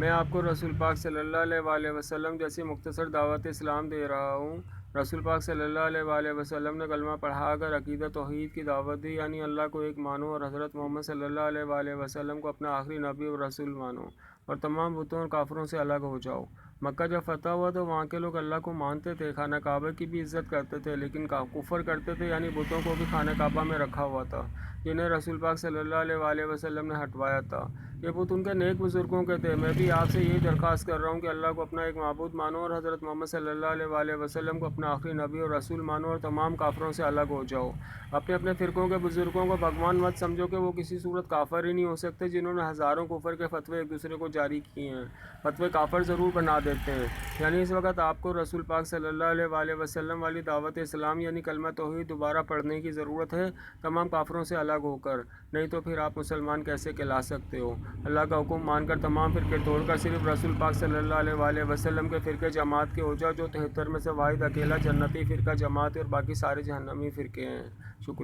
میں آپ کو رسول پاک صلی اللہ علیہ وآلہ وسلم جیسی مختصر دعوت اسلام دے رہا ہوں۔ رسول پاک صلی اللہ علیہ وآلہ وسلم نے کلمہ پڑھا کر عقیدہ توحید کی دعوت دی، یعنی اللہ کو ایک مانو اور حضرت محمد صلی اللہ علیہ وآلہ وسلم کو اپنا آخری نبی اور رسول مانو، اور تمام بتوں اور کافروں سے الگ ہو جاؤ۔ مکہ جب فتح ہوا تو وہاں کے لوگ اللہ کو مانتے تھے، خانہ کعبہ کی بھی عزت کرتے تھے، لیکن کفر کرتے تھے، یعنی بتوں کو بھی خانہ کعبہ میں رکھا ہوا تھا، جنہیں رسول پاک صلی اللہ علیہ وآلہ وسلم نے ہٹوایا تھا۔ یہ بت ان کے نیک بزرگوں کے تھے۔ میں بھی آپ سے یہی درخواست کر رہا ہوں کہ اللہ کو اپنا ایک معبود مانو اور حضرت محمد صلی اللہ علیہ وآلہ وسلم کو اپنا آخری نبی اور رسول مانو، اور تمام کافروں سے الگ ہو جاؤ۔ اپنے اپنے فرقوں کے بزرگوں کو بھگوان مت سمجھو کہ وہ کسی صورت کافر ہی نہیں ہو سکتے، جنہوں نے ہزاروں کفر کے فتوے ایک دوسرے کو جاری کیے ہیں۔ فتوے کافر ضرور بنا دیتے ہیں، یعنی اس وقت آپ کو رسول پاک صلی اللہ علیہ وآلہ وسلم والی دعوت اسلام یعنی کلمہ توحید دوبارہ پڑھنے کی ضرورت ہے، تمام کافروں سے الگ ہو کر، نہیں تو پھر آپ مسلمان کیسے کہلا سکتے ہو؟ اللہ کا حکم مان کر تمام فرقے توڑ کر صرف رسول پاک صلی اللہ علیہ وآلہ وسلم کے فرقے جماعت کے ہو جاؤ، جو 73 میں سے واحد اکیلا جنتی فرقہ جماعت ہے، اور باقی سارے جہنمی فرقے ہیں۔ شکریہ۔